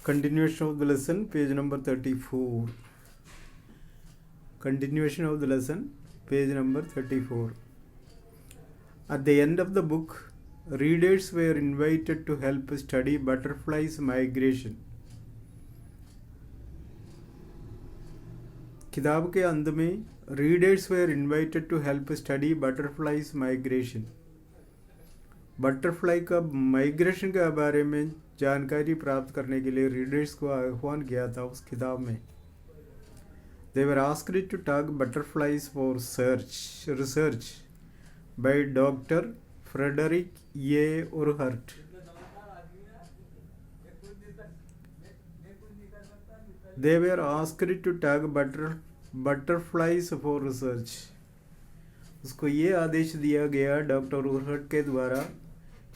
Continuation of the lesson, page number 34. Continuation of the lesson, page number 34. At the end of the book, readers were invited to help study butterflies' migration. किताब के अंत में readers were invited to help study butterflies migration. Butterfly का migration के बारे में जानकारी प्राप्त करने के लिए रीडर्स को आह्वान किया था उस किताब में. They were asked to tag butterflies for research by doctor Frederick A. Urquhart. They were asked to tag butterflies for research. उसको ये आदेश दिया गया डॉक्टर उरहर्ट के द्वारा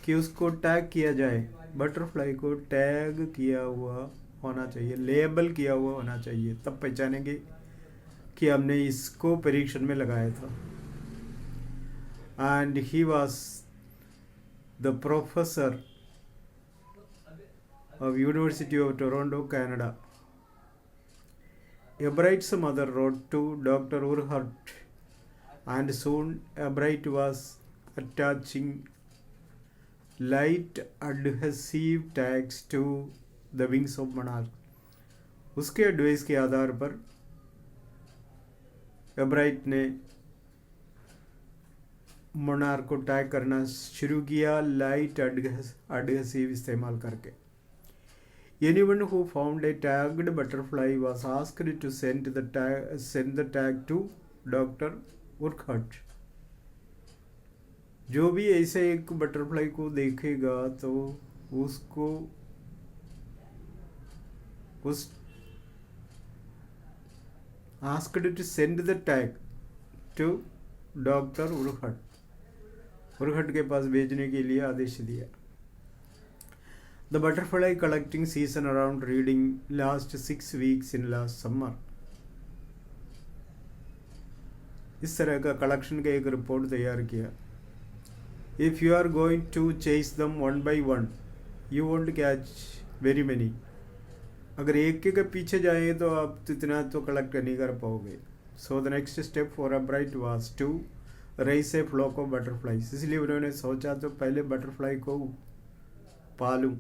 कि उसको टैग किया जाए. बटरफ्लाई को टैग किया हुआ होना चाहिए, लेबल किया हुआ होना चाहिए, तब पहचानेंगे कि हमने इसको परीक्षण में लगाया था. And he was the professor of university of Toronto, Canada. Ebright's mother wrote to Dr. Urhart, and soon Ebright was attaching light adhesive tags to the wings of monarch. उसके एडवाइस के आधार पर एब्राइट ने मोनार्क को tag करना शुरू किया light adhesive इस्तेमाल करके. Anyone who found a tagged butterfly was asked to send the tag to Dr. Urquhart. जो भी ऐसे एक बटरफ्लाई को देखेगा तो उसको asked to send the tag to Dr. Urquhart. उरहट के पास भेजने के लिए आदेश दिया. The butterfly collecting season around reading last 6 weeks in last summer. इस तरह का कलेक्शन का एक रिपोर्ट तैयार किया. If you are going to chase them one by one, you won't catch very many. अगर एक के पीछे जाए तो आप इतना तो कलेक्ट नहीं कर पाओगे. So the next step for Ebright was to raise a flock of butterflies. इसलिए उन्होंने सोचा तो पहले बटरफ्लाई को पालूं,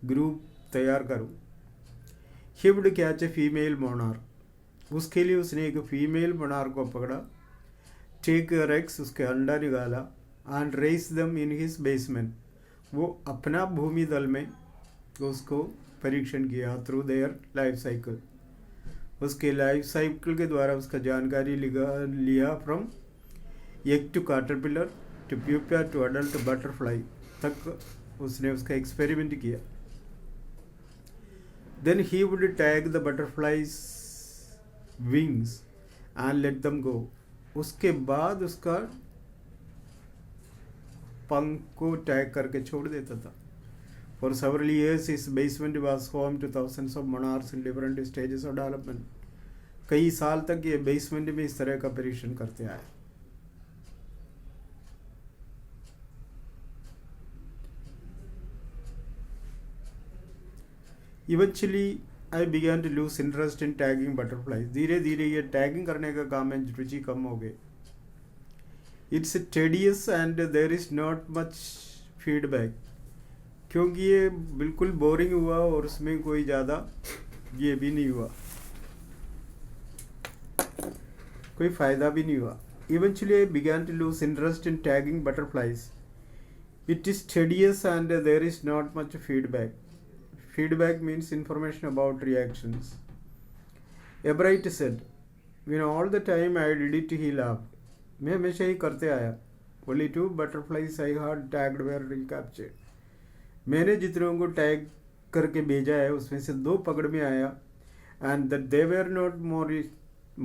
ग्रुप तैयार करूं. He would catch a female monarch. उसके लिए उसने एक फीमेल मोनार्क को पकड़ा. टेक रेक्स, उसके अंडा निकाला. एंड रेस दम इन हिज बेसमेंट. वो अपना भूमि दल में उसको परीक्षण किया थ्रू देयर लाइफ साइकिल. उसके लाइफ साइकिल के द्वारा उसका जानकारी लिया from egg to caterpillar to pupa to adult butterfly तक उसने उसका एक्सपेरिमेंट किया. Then he would tag the butterflies' wings and let them go. उसके बाद उसका पंख को टैग करके छोड़ देता था. For several years, his basement was home to thousands of monarchs in different stages of development. कई साल तक ये बेसमेंट में इस तरह का परीक्षण करते आए. Eventually, I began to lose interest in tagging butterflies. धीरे धीरे ये टैगिंग करने का काम में रुचि कम हो गई. It's tedious and there is not much feedback. क्योंकि ये बिल्कुल बोरिंग हुआ और उसमें कोई ज़्यादा ये भी नहीं हुआ, कोई फ़ायदा भी नहीं हुआ. Eventually, I began to lose interest in tagging butterflies. It is tedious and there is not much feedback. Feedback means information about reactions. Ebright said, when all the time I did it, he laughed. मैं हमेशा ही करते आया. Only 2 butterflies I had tagged were recaptured. मैंने जितनों को tag करके भेजा है उसमें से 2 पकड़ में आया. And that they were not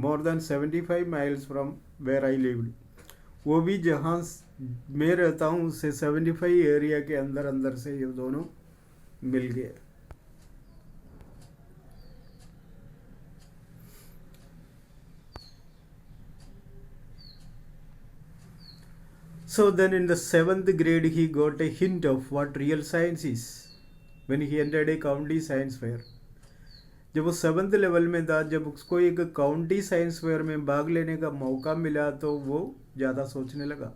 more than 75 miles from where I lived. वो भी जहाँ मैं रहता हूँ उससे 75 एरिया के अंदर से ये दोनों मिल गए. So then in the 7th grade he got a hint of what real science is when he entered a county science fair. जब वो 7th लेवल में था, जब उसको एक काउंटी साइंस फेयर में भाग लेने का मौका मिला तो वो ज़्यादा सोचने लगा।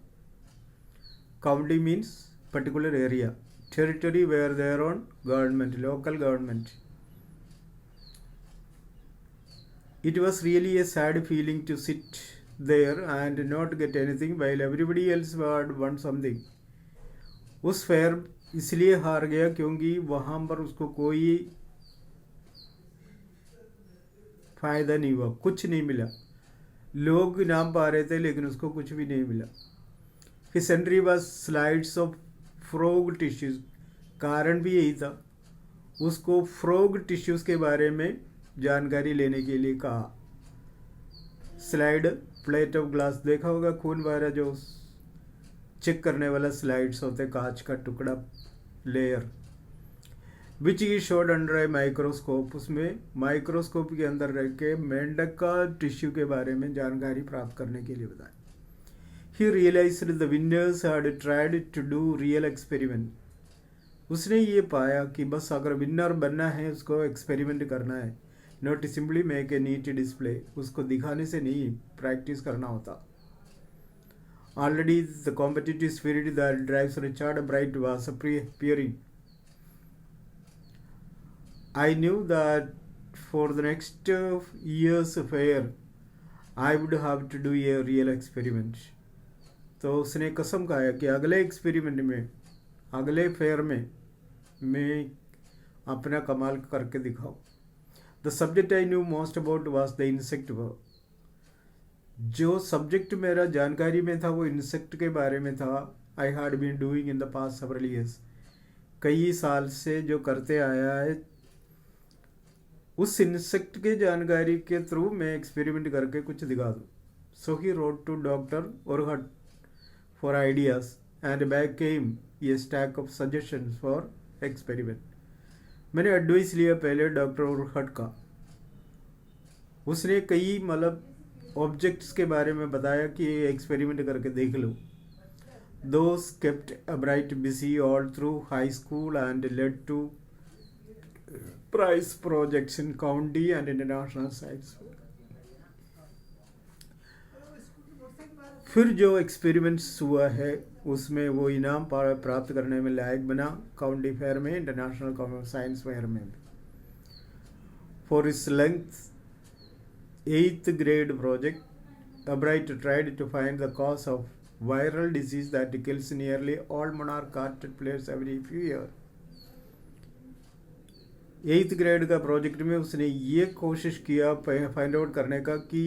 County means particular area, territory where their own government, local government. It was really a sad feeling to sit there and not get anything while everybody else had won something. उस फेयर इसलिए हार गया क्योंकि वहाँ पर उसको कोई फायदा नहीं हुआ, कुछ नहीं मिला। लोग इनाम पा रहे थे लेकिन उसको कुछ भी नहीं मिला। His entry was slides of frog tissues, कारण भी यही था, उसको फ्रॉग टिश्यूज के बारे में जानकारी लेने के लिए कहा। स्लाइड, प्लेट ऑफ ग्लास, देखा होगा खून वगैरह जो चेक करने वाला स्लाइड्स होते, कांच का टुकड़ा, layer. Which he showed under a microscope, उसमें माइक्रोस्कोप के अंदर रह के मेंढक का टिश्यू के बारे में जानकारी प्राप्त करने के लिए बताया। He realised the winners had tried to do real experiment, उसने ये पाया कि बस अगर विनर बनना है उसको एक्सपेरिमेंट करना है, not simply make a neat display, उसको दिखाने से नहीं प्रैक्टिस करना होता। Already the competitive spirit that drives Richard Bright was appearing. I knew that for the next year's fair I would have to do a real experiment. तो उसने कसम खाया कि अगले एक्सपेरिमेंट में, अगले फेयर में मैं अपना कमाल करके दिखाऊं। The subject I knew most about was the insect work, जो सब्जेक्ट मेरा जानकारी में था वो इंसेक्ट के बारे में था। I had been doing in the past several years, कई साल से जो करते आया है, उस इंसेक्ट के जानकारी के थ्रू मैं एक्सपेरिमेंट करके कुछ दिखा दूँ। So he wrote to doctor Urquhart for ideas and back came ये stack of suggestions for experiment. मैंने एडवाइस लिया पहले डॉक्टर ओरहट का, उसने कई मतलब ऑब्जेक्ट्स के बारे में बताया कि एक्सपेरिमेंट करके देख लो। Those kept Bright busy all through high school and led to prize projects in county and international sites. फिर जो एक्सपेरिमेंट्स हुआ है उसमें वो इनाम प्राप्त करने में लायक बना, काउंटी फेयर में, इंटरनेशनल साइंस फेयर में। फॉर इस length 8th grade project, Bright tried to find the cause of viral disease that kills nearly all monarch caterpillars every few years. 8th grade का प्रोजेक्ट में उसने ये कोशिश किया find out करने का कि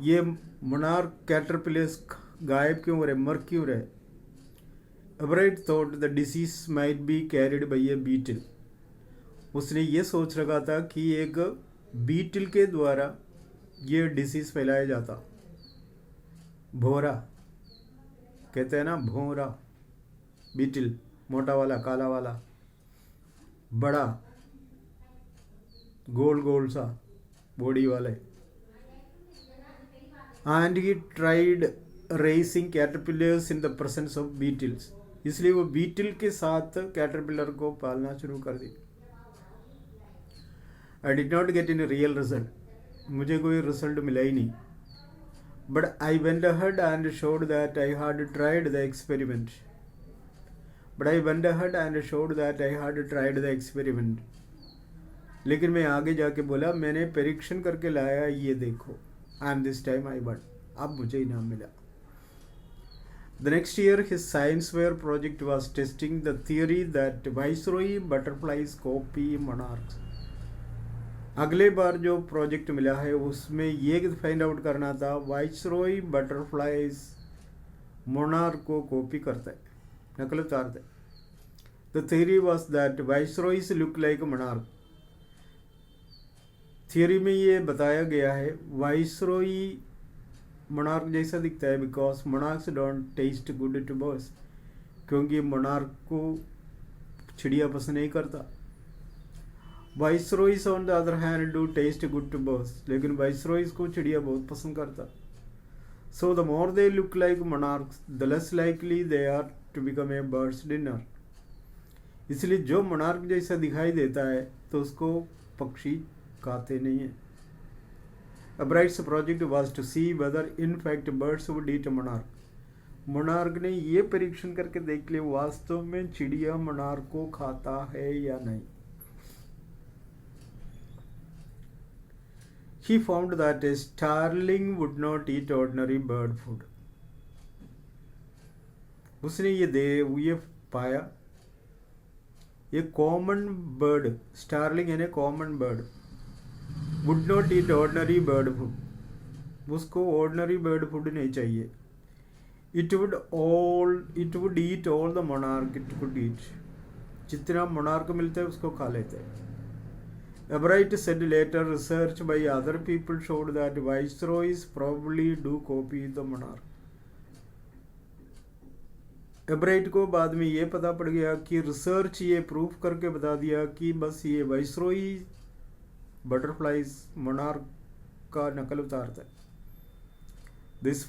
ये मोनार्क कैटरपिलर्स गायब क्यों हो रहे, मर क्यों रहे। Bright thought the disease might be carried by a beetle. उसने ये सोच रखा था कि एक बीटल के द्वारा ये डिसीज फैलाया जाता। भोरा कहते हैं ना, भोरा, बीटल, मोटा वाला, काला वाला, बड़ा, गोल गोल सा बॉडी वाले। And he tried racing caterpillars in the presence of beetles, इसलिए वो बीटल के साथ कैटरपिलर को पालना शुरू कर दी। I did not get in real result, मुझे कोई रिजल्ट मिला ही नहीं। But I went ahead and showed that I had tried the experiment. लेकिन मैं आगे जाके बोला, मैंने परीक्षण करके लाया, ये देखो, and this time I one, अब मुझे इनाम मिला। The next year his science fair project was testing the theory that viceroy butterflies copy monarchs. अगले बार जो प्रोजेक्ट मिला है उसमें ये फाइंड आउट करना था, वाइसरॉय बटरफ्लाइज मोनार्क को कॉपी करता है, नकल उतारता है। The theory was that viceroys look like monarch. Theory में ये बताया गया है वाइसरॉय मोनार्क जैसा दिखता है, because monarchs don't taste good to birds, क्योंकि मोनार्क को चिड़िया पसंद नहीं करता। Viceroys on the other hand do taste good to birds, लेकिन वाइसरॉयज को चिड़िया बहुत पसंद करता। So the more they look like monarchs the less likely they are to become a bird's dinner. इसलिए जो मोनार्क जैसा दिखाई देता है तो उसको पक्षी खाते नहीं हैं। Albright's project was to see whether in fact birds would eat monarch. Monarch ने ये परीक्षण करके देख लिया वास्तव में चिड़िया मोनार्क को खाता है या नहीं। He found that a starling would not eat ordinary bird food. उसने ये पाया ये कॉमन बर्ड, स्टारलिंग यानी common bird, would not eat ordinary bird food, उसको ऑर्डनरी बर्ड फूड नहीं चाहिए। It would eat all the monarch it could ईट, जितना monarch मिलता है उसको खा लेते हैं। Albright said later research by other people showed that viceroys probably do copy the monarch. Albright को बाद में ये पता पड़ गया कि रिसर्च ये प्रूफ करके बता दिया कि बस ये वाइसरॉय बटरफ्लाइज मोनार्क का नकल उतारता है। This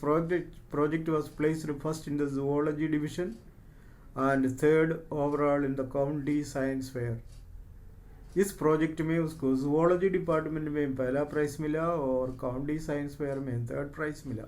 project was placed first in the zoology division and third overall in the county science fair. इस प्रोजेक्ट में उसको जूलॉजी डिपार्टमेंट में पहला प्राइज मिला और काउंटी साइंस फेयर में थर्ड प्राइज मिला।